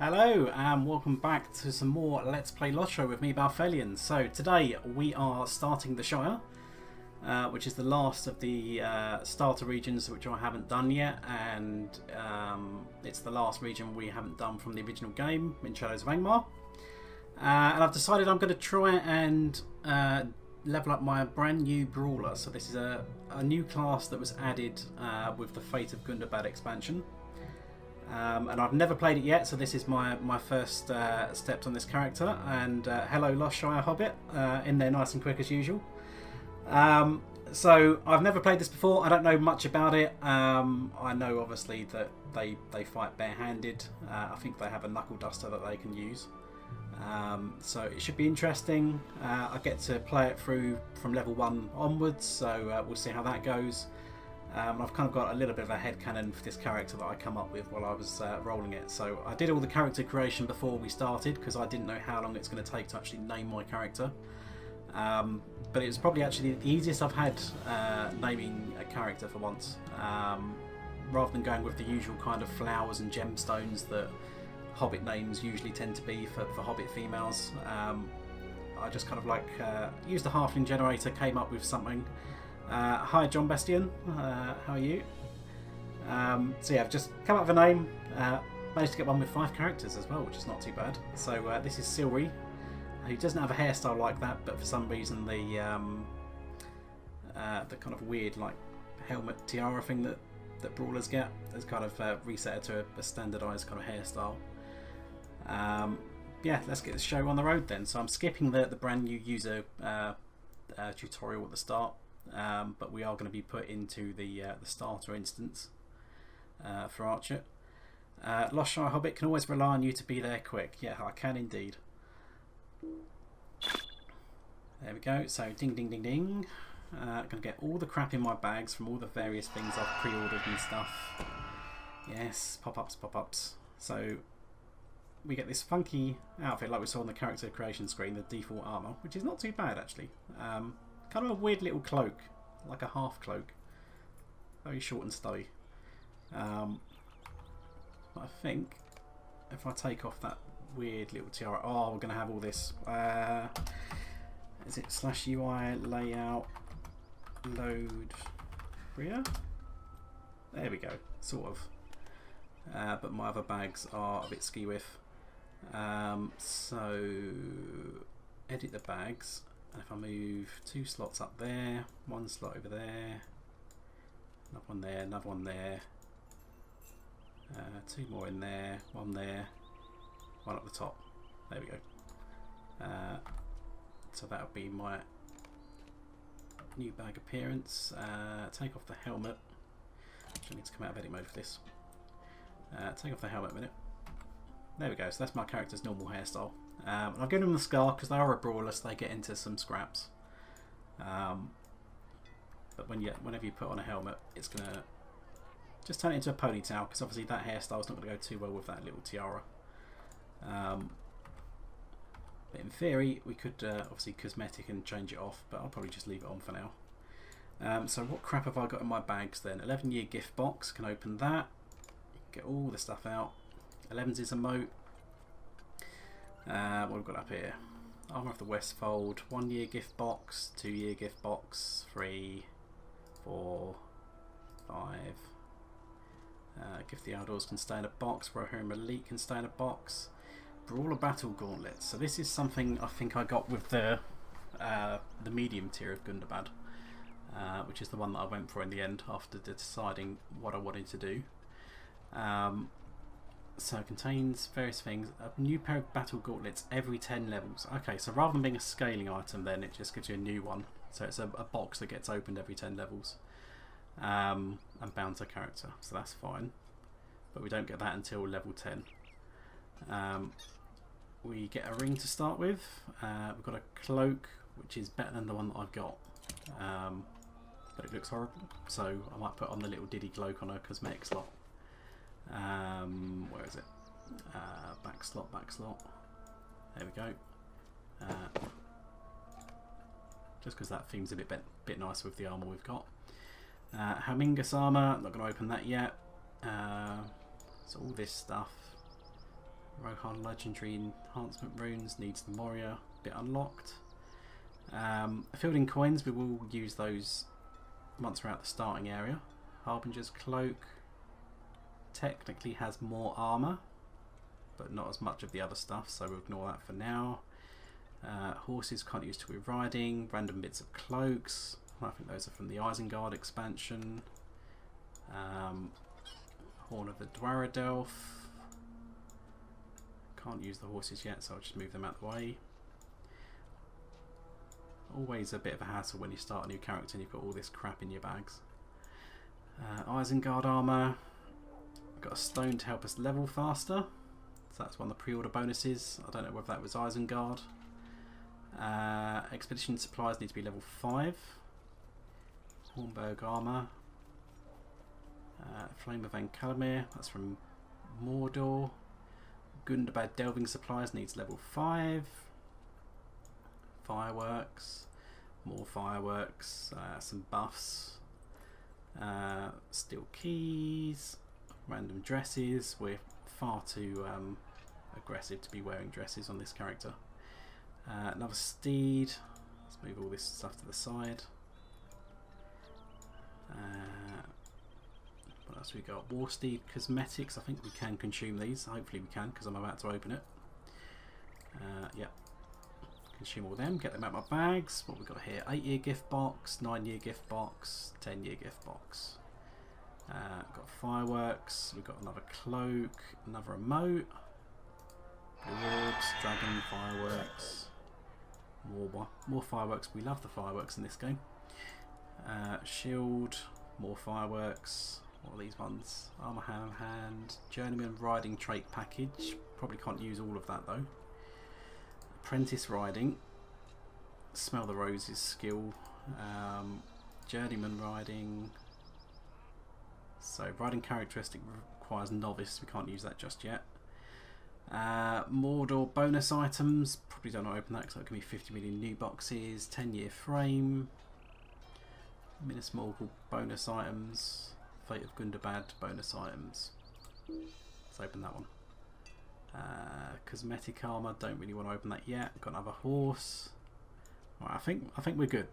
Hello and welcome back to some more Let's Play LOTRO with me, Balthelion. So today we are starting the Shire, which is the last of the starter regions which I haven't done yet, and it's the last region we haven't done from the original game in Shadows of Angmar. And I've decided I'm going to try and level up my brand new Brawler. So this is a new class that was added with the Fate of Gundabad expansion. And I've never played it yet, so this is my first steps on this character. And hello, Lost Shire Hobbit, in there nice and quick as usual. So I've never played this before. I don't know much about it. I know obviously that they fight barehanded. I think they have a knuckle duster that they can use. So it should be interesting. I get to play it through from level 1 onwards, so we'll see how that goes. I've kind of got a little bit of a headcanon for this character that I come up with while I was rolling it. So I did all the character creation before we started because I didn't know how long it's going to take to actually name my character. But it was probably actually the easiest I've had naming a character for once. Rather than going with the usual kind of flowers and gemstones that Hobbit names usually tend to be for Hobbit females. I just kind of like used the halfling generator, came up with something. Hi John Bestian, how are you? So yeah, I've just come up with a name, managed to get one with 5 characters as well, which is not too bad. So this is Sylri, who doesn't have a hairstyle like that, but for some reason the kind of weird like helmet tiara thing that brawlers get has kind of reset her to a standardised kind of hairstyle. Yeah, let's get the show on the road then. So I'm skipping the brand new user tutorial at the start. But we are going to be put into the starter instance for Archet. Lost Shire Hobbit can always rely on you to be there quick. Yeah, I can indeed. There we go. So ding ding ding ding. I'm going to get all the crap in my bags from all the various things I've pre-ordered and stuff. Yes, pop-ups, pop-ups. So we get this funky outfit like we saw on the character creation screen, the default armour, which is not too bad actually. Kind of a weird little cloak, like a half cloak. Very short and stubby. But I think if I take off that weird little tiara... Oh, we're going to have all this. Is it /UI layout load Bria? There we go, sort of. But my other bags are a bit ski-whiff. So edit the bags. And if I move 2 slots up there, 1 slot over there, another one there, another one there, 2 more in there, 1 there, 1 up the top. There we go. So that'll be my new bag appearance. Take off the helmet. Actually, I need to come out of edit mode for this. Take off the helmet a minute. There we go. So that's my character's normal hairstyle. I've given them the scar because they are a brawler, so they get into some scraps. But whenever you put on a helmet, it's going to just turn it into a ponytail because obviously that hairstyle is not going to go too well with that little tiara. But in theory, we could obviously cosmetic and change it off, but I'll probably just leave it on for now. So what crap have I got in my bags then? 11-year gift box, can open that. Get all the stuff out. 11's is emote. What have we got up here? Armour of the Westfold, 1-year gift box, 2-year gift box, 3, 4, 5. Gift the Outdoors can stay in a box, Rohirrim Elite can stay in a box. Brawler Battle Gauntlets. So this is something I think I got with the medium tier of Gundabad, which is the one that I went for in the end after deciding what I wanted to do. So it contains various things. A new pair of battle gauntlets every 10 levels. Okay, so rather than being a scaling item then it just gives you a new one. So it's a box that gets opened every 10 levels. And bound to character, so that's fine. But we don't get that until level 10. We get a ring to start with. We've got a cloak, which is better than the one that I've got. But it looks horrible, so I might put on the little diddy cloak on a cosmetic slot. Where is it? Back slot. There we go. Just because that theme's a bit nicer with the armour we've got. Hamingus armour, not going to open that yet. So all this stuff Rohan Legendary Enhancement Runes needs the Moria bit unlocked. Fielding coins, we will use those once we're at the starting area. Harbinger's Cloak technically has more armour, but not as much of the other stuff, so we'll ignore that for now. Horses can't use till we're riding. Random bits of cloaks, I think those are from the Isengard expansion. Horn of the Dwaradelf. Can't use the horses yet, so I'll just move them out the way. Always a bit of a hassle when you start a new character and you've got all this crap in your bags. Isengard armour. Got a stone to help us level faster. So that's one of the pre-order bonuses. I don't know whether that was Isengard. Expedition supplies need to be level 5. Hornburg armour. Flame of Ankalamir, that's from Mordor. Gundabad delving supplies needs level 5. Fireworks, more fireworks, some buffs, steel keys, random dresses. We're far too aggressive to be wearing dresses on this character. Another steed. Let's move all this stuff to the side. What else we got? War Steed cosmetics. I think we can consume these. Hopefully we can, because I'm about to open it. Yep. Consume all them. Get them out of my bags. What we got here? 8-year gift box, 9-year gift box, 10-year gift box. Got fireworks. We've got another cloak, another emote. Rewards, dragon, fireworks. More fireworks. We love the fireworks in this game. Shield, more fireworks. What are these ones? Armor hand, journeyman riding trait package. Probably can't use all of that though. Apprentice riding. Smell the roses skill. Journeyman riding. So riding characteristic requires novice. We can't use that just yet. Mordor bonus items. Probably don't want to open that because that can be 50 million new boxes. 10-year frame. Minas Morgul bonus items. Fate of Gundabad bonus items. Let's open that one. Cosmetic armor. Don't really want to open that yet. Got another horse. Right, I think we're good.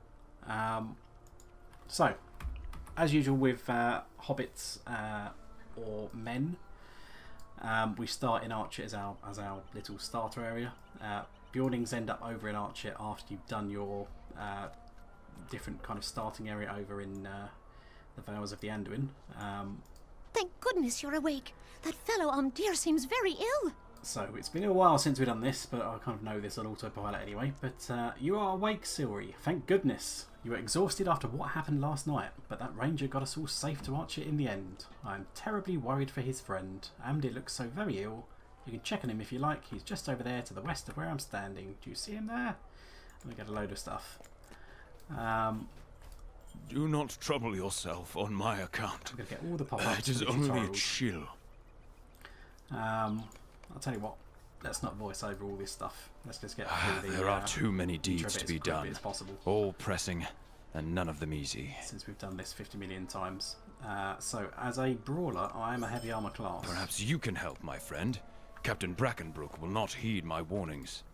So, as usual with hobbits or men, we start in Archet as our little starter area. Buildings end up over in Archet after you've done your different kind of starting area over in the Vales of the Anduin. Thank goodness you're awake. That fellow Amdir seems very ill. So it's been a while since we've done this, but I kind of know this on autopilot anyway. But you are awake, Sylri. Thank goodness. You were exhausted after what happened last night, but that ranger got us all safe to Archet in the end. I am terribly worried for his friend. Amdir looks so very ill. You can check on him if you like. He's just over there to the west of where I'm standing. Do you see him there? And we get a load of stuff. Do not trouble yourself on my account. I'm going to get all the pop-ups. It is only a chill. I'll tell you what. Let's not voice over all this stuff. Let's just get through the There are too many deeds to be done. All pressing, and none of them easy. Since we've done this 50 million times. So, as a brawler, I am a heavy armor class. Perhaps you can help, my friend. Captain Brackenbrook will not heed my warnings.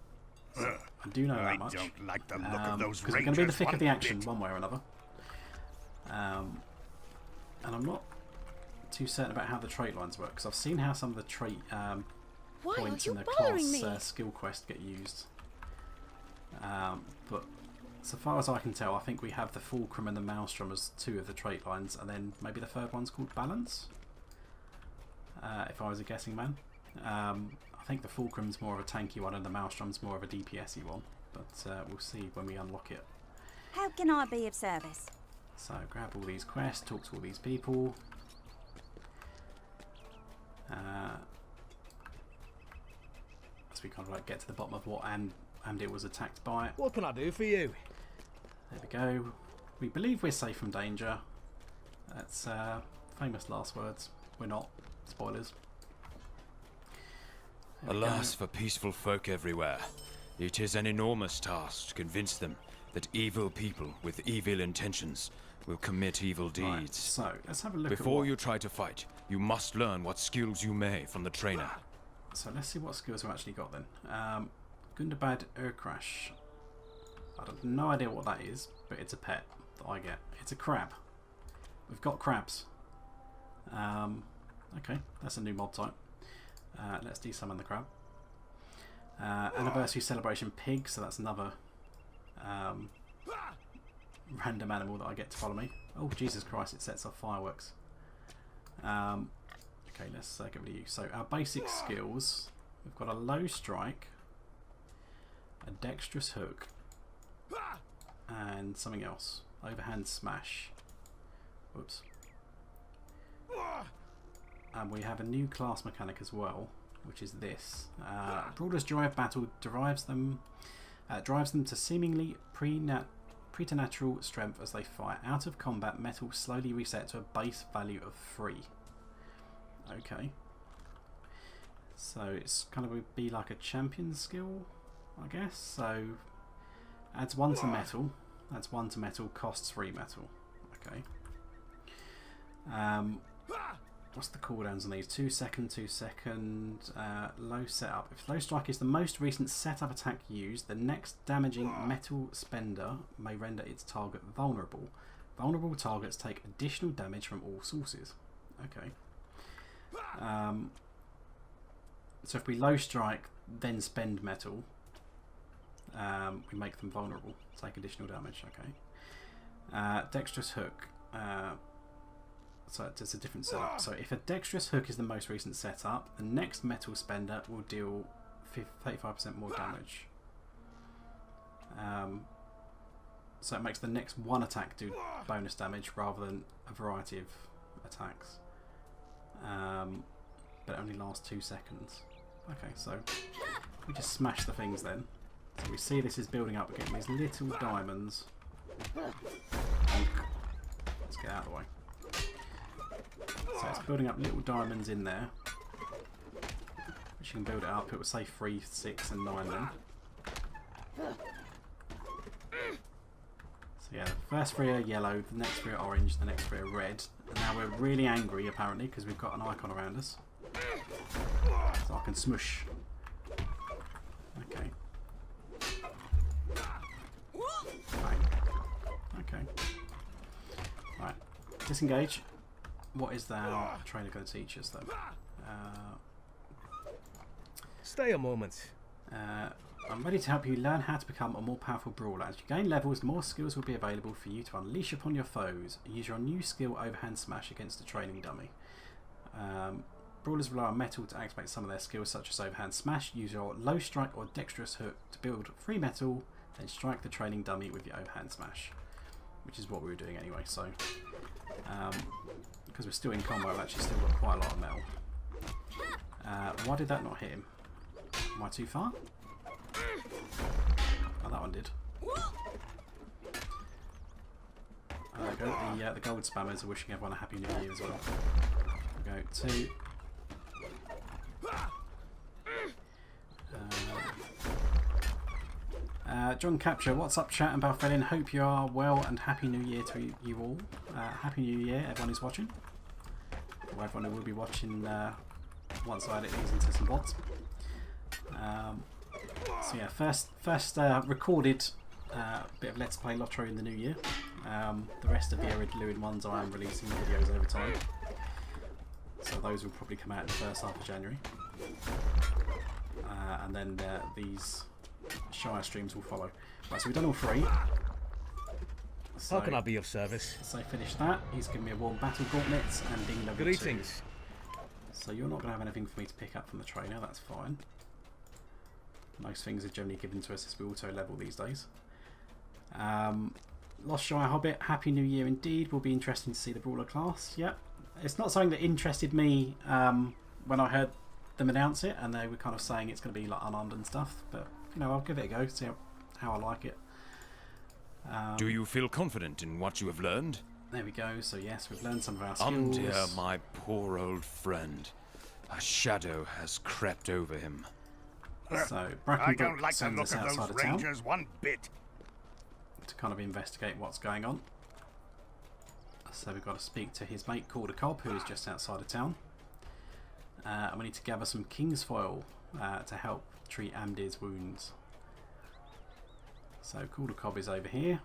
So, I do know that much. I don't like the look of those because rangers. we're going to be in the thick of the action, one way or another. And I'm not too certain about how the trait lines work, because I've seen how some of the trait points in the class skill quest get used. But so far as I can tell, I think we have the Fulcrum and the Maelstrom as two of the trait lines, and then maybe the third one's called Balance, if I was a guessing man. I think the Fulcrum's more of a tanky one and the Maelstrom's more of a DPS-y one, but we'll see when we unlock it. How can I be of service? So grab all these quests, talk to all these people. As we kind of like get to the bottom of what Amdir was attacked by. What can I do for you? There we go. We believe we're safe from danger. That's famous last words. We're not. Spoilers. Alas for peaceful folk everywhere. It is an enormous task to convince them that evil people with evil intentions will commit evil deeds. Right, so let's have a look Before you try to fight, you must learn what skills you may from the trainer. So let's see what skills we've actually got then. Gundabad Crash. I have no idea what that is, but it's a pet that I get. It's a crab. We've got crabs. Okay, that's a new mob type. Let's desummon the crab. Anniversary Celebration Pig, so that's another random animal that I get to follow me. Oh, Jesus Christ, it sets off fireworks. Okay, let's get rid of you. So our basic skills, we've got a low strike, a dexterous hook, and something else. Overhand smash. Whoops. And we have a new class mechanic as well, which is this. Brawler's Joy of Battle drives them to seemingly preternatural strength as they fight. Out of combat, metal slowly reset to a base value of 3. Okay. So it's kind of would be like a champion skill, I guess. So adds 1 to metal. Adds 1 to metal, costs 3 metal. Okay. What's the cooldowns on these? 2 second, 2 second. Low setup. If low strike is the most recent setup attack used, the next damaging metal spender may render its target vulnerable. Vulnerable targets take additional damage from all sources. Okay. So if we low strike, then spend metal, we make them vulnerable. Take additional damage. Okay. Dexterous hook. So it's a different setup. So if a dexterous hook is the most recent setup, the next metal spender will deal 35% more damage. So it makes the next one attack do bonus damage rather than a variety of attacks. But it only lasts 2 seconds. Okay, so we just smash the things then. So we see this is building up. We're getting these little diamonds. And let's get out of the way. So it's building up little diamonds in there. Which you can build it up. It will say 3, 6 and 9 then. So yeah, the first 3 are yellow, the next 3 are orange, the next 3 are red. And now we're really angry apparently because we've got an icon around us. So I can smush. Okay. Right. Okay. Right. Disengage. What is our trainer going to teach us though? Stay a moment. I'm ready to help you learn how to become a more powerful brawler. As you gain levels, more skills will be available for you to unleash upon your foes. Use your new skill Overhand Smash against a training dummy. Brawlers rely on metal to activate some of their skills such as Overhand Smash. Use your low strike or dexterous hook to build free metal, then strike the training dummy with your Overhand Smash. Which is what we were doing anyway, so because we're still in combo, I've actually still got quite a lot of metal. Why did that not hit him? Am I too far? Oh, that one did. There we go. The gold spammers are wishing everyone a happy new year as well. There we go. 2. John Capture, what's up chat and Balthelion? Hope you are well and happy new year to you all. Happy new year everyone who's watching. Or everyone who will be watching once I edit these into some bots. So yeah, first recorded bit of Let's Play LOTRO in the new year. The rest of the Arid Lewin ones I am releasing videos over time. So those will probably come out in the first half of January. And then these Shire streams will follow. Right, so we've done all 3. So, How can I be of service? so I finished that. He's given me a warm battle gauntlets and being level 2. Greetings. So you're not going to have anything for me to pick up from the trainer, that's fine. Most things are generally given to us as we auto level these days. Lost Shire Hobbit, happy new year indeed. Will be interesting to see the Brawler class. Yep. It's not something that interested me when I heard them announce it, and they were kind of saying it's going to be like unarmed and stuff, but you know, I'll give it a go, see how I like it. Do you feel confident in what you have learned? There we go. So yes, we've learned some of our skills. Dear, my poor old friend. A shadow has crept over him. So I don't Brackenbrook like the sends look us of outside those of town rangers one bit. to kind of investigate what's going on. So we've got to speak to his mate called a Cobb, who is just outside of town. And we need to gather some King's Foil to help treat Amdir's wounds. So Gundabad is over here.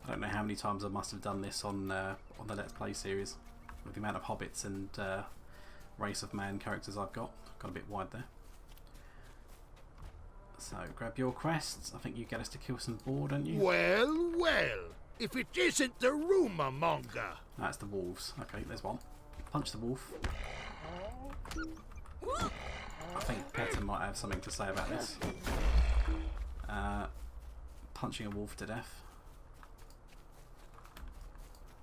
I don't know how many times I must have done this on the Let's Play series with the amount of hobbits and race of man characters I've got. Got a bit wide there. So grab your quests. I think you get us to kill some boar, don't you? Well, well. If it isn't the rumour monger. That's the wolves. Okay, there's one. Punch the wolf. I think Petter might have something to say about this. Punching a wolf to death.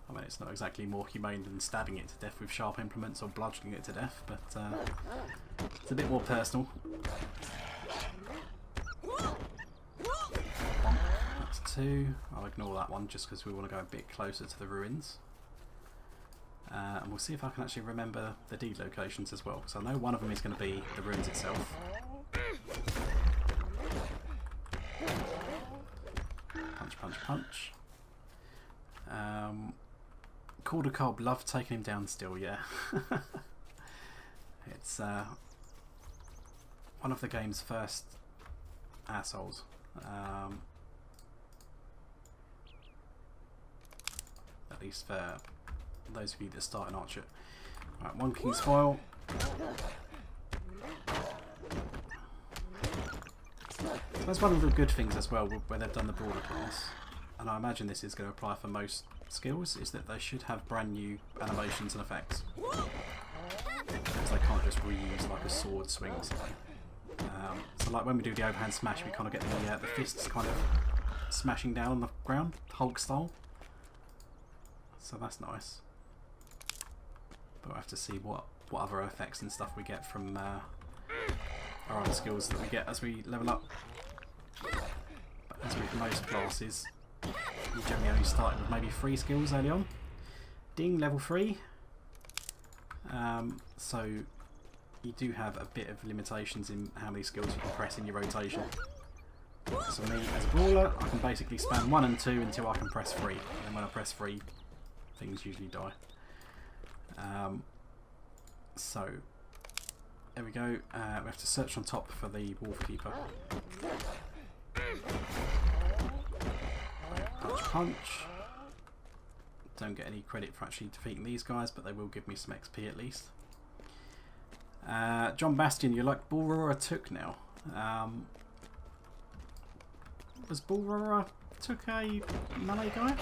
I mean, it's not exactly more humane than stabbing it to death with sharp implements or bludgeoning it to death, but it's a bit more personal. That's 2. I'll ignore that one just because we want to go a bit closer to the ruins. And we'll see if I can actually remember the deed locations as well. So I know one of them is going to be the ruins itself. Punch, punch, punch. Gundabad loved taking him down still, yeah. It's one of the game's first assholes. At least for those of you that start in Archet. Right, 1 King's Foil. So that's one of the good things as well where they've done the Brawler class, and I imagine this is going to apply for most skills, is that they should have brand new animations and effects. Because they can't just reuse like a sword swing or something. So like when we do the overhand smash, we kind of get the fists kind of smashing down on the ground, Hulk style. So that's nice. But we'll have to see what other effects and stuff we get from our other skills that we get as we level up. But as with most classes, you generally only start with maybe 3 skills early on. Ding, level 3. So you do have a bit of limitations in how many skills you can press in your rotation. So me, as a brawler, I can basically spam 1 and 2 until I can press 3. And then when I press 3, things usually die. So there we go. We have to search on top for the Wolf Keeper. Punch, punch. Don't get any credit for actually defeating these guys, but they will give me some XP at least. John Bastion, you're like Brawler took now. Was Brawler took a melee guy?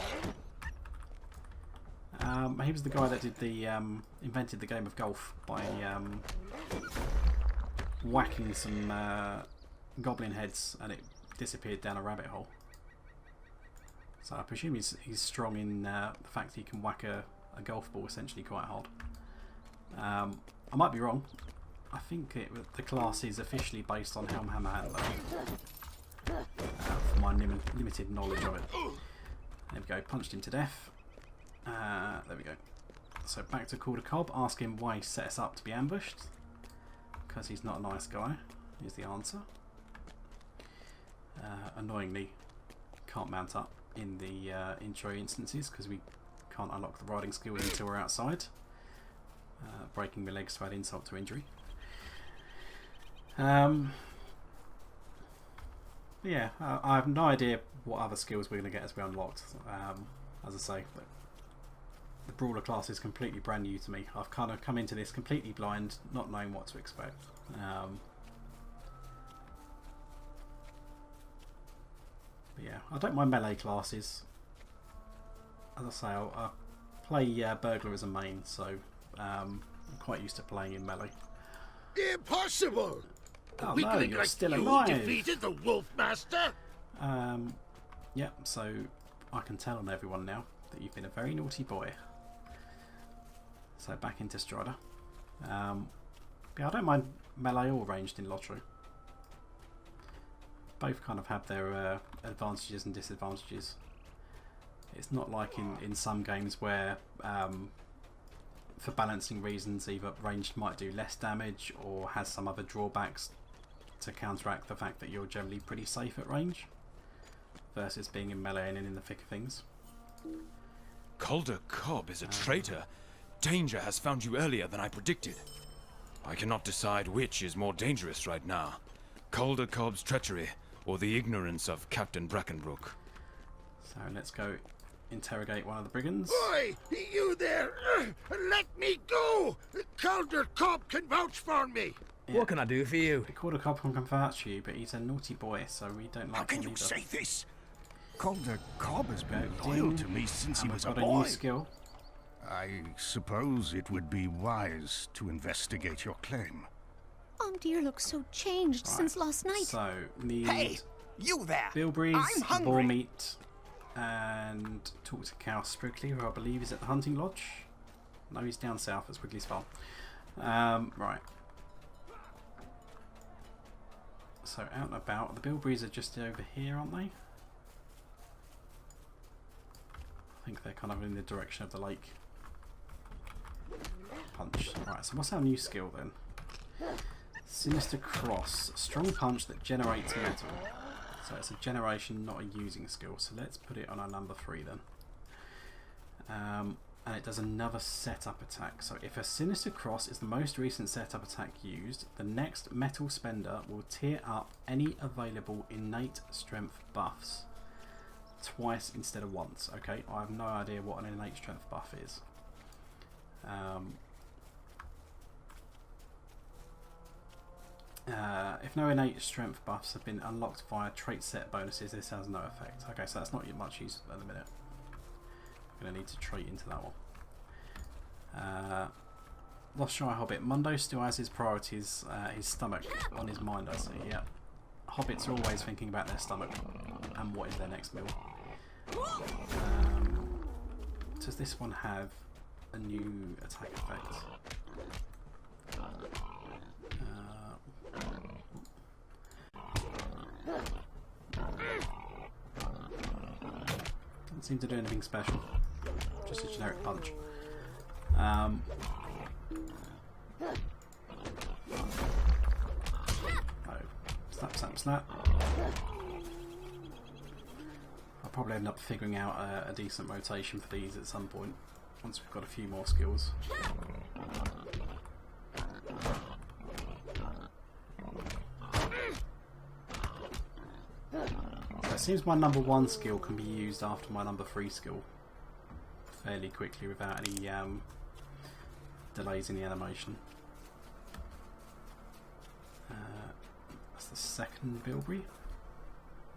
He was the guy that did the invented the game of golf by whacking some goblin heads, and it disappeared down a rabbit hole. So I presume he's strong in the fact that he can whack a golf ball essentially quite hard. I might be wrong. I think the class is officially based on Helm Hammer Handler. For my limited knowledge of it. There we go, punched him to death. There we go. So back to Gundabad, ask him why he set us up to be ambushed. Because he's not a nice guy, is the answer. Annoyingly, can't mount up in the intro instances because we can't unlock the riding skills until we're outside. Breaking my legs to add insult to injury. Yeah, I have no idea what other skills we're going to get as we unlocked. As I say, the Brawler class is completely brand new to me. I've kind of come into this completely blind, not knowing what to expect. But yeah, I don't mind melee classes. As I say, I play Burglar as a main, so I'm quite used to playing in melee. Impossible! Oh We no, look you're like still you alive! defeated the Wolf Master? Yep, so I can tell on everyone now that you've been a very naughty boy. So back into Strider. Yeah, I don't mind melee or ranged in LOTRO. Both kind of have their advantages and disadvantages. It's not like in some games where for balancing reasons either ranged might do less damage or has some other drawbacks to counteract the fact that you're generally pretty safe at range versus being in melee and in the thick of things. Gundabad is a traitor. Danger has found you earlier than I predicted. I cannot decide which is more dangerous right now. Calder Cobb's treachery, or the ignorance of Captain Brackenbrook. So let's go interrogate one of the brigands. Oi! You there! Let me go! Calder Cobb can vouch for me! Yeah. What can I do for you? The Calder Cobb can vouch for you, but he's a naughty boy, so we don't like How can him you either. say this? Calder Cobb has been Go loyal ding. to me since he And was we've a got a boy. new skill. I suppose it would be wise to investigate your claim. Dear looks so changed since last night. So, need Hey, you there! bilberries, I'm hungry. boar meat, and talk to Cow Sprigley, who I believe is at the hunting lodge. No, he's down south at Sprigley's farm. Right. So, out and about. The bilberries are just over here, aren't they? I think they're kind of in the direction of the lake. Punch. Right, so what's our new skill then? Sinister Cross. Strong punch that generates metal. So it's a generation, not a using skill. So let's put it on our number 3 then. And it does another setup attack. So if a Sinister Cross is the most recent setup attack used, the next metal spender will tear up any available innate strength buffs twice instead of once. Okay, I have no idea what an innate strength buff is. If no innate strength buffs have been unlocked via trait set bonuses, this has no effect. Okay, so that's not much use at the minute. I'm going to need to trait into that one. Lost Shire Hobbit. Mundo still has his priorities, his stomach on his mind, I see. Yeah. Hobbits are always thinking about their stomach and what is their next meal. Does this one have a new attack effect? Doesn't seem to do anything special. Just a generic punch. Oh, snap, snap, snap. I'll probably end up figuring out a decent rotation for these at some point, once we've got a few more skills. It seems my number 1 skill can be used after my number 3 skill fairly quickly without any delays in the animation. That's the second bilberry.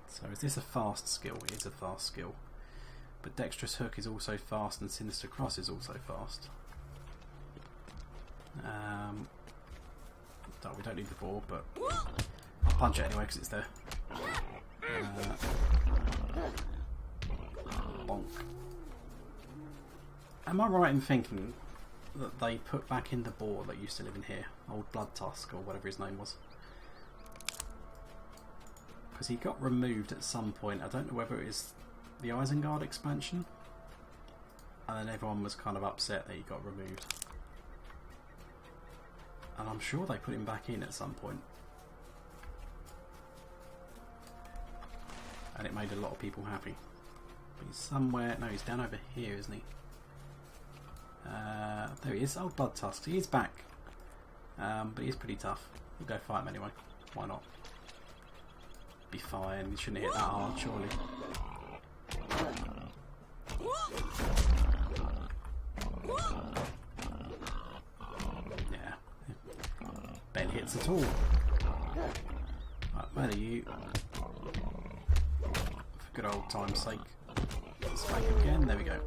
So is this a fast skill? It is a fast skill. But Dexterous Hook is also fast and Sinister Cross is also fast. We don't need the boar, but I'll punch it anyway because it's there. Bonk. Am I right in thinking that they put back in the boar that used to live in here? Old Blood Tusk or whatever his name was. Because he got removed at some point. I don't know whether it was the Isengard expansion. And then everyone was kind of upset that he got removed. And I'm sure they put him back in at some point. And it made a lot of people happy. But he's somewhere... No, he's down over here, isn't he? There he is. Old Blood Tusk. He is back. But he's pretty tough. We'll go fight him anyway. Why not? Be fine. We shouldn't hit that hard, surely. Yeah. Barely hits at all. Right, where are you? For good old time's sake. Let's make again. There we go.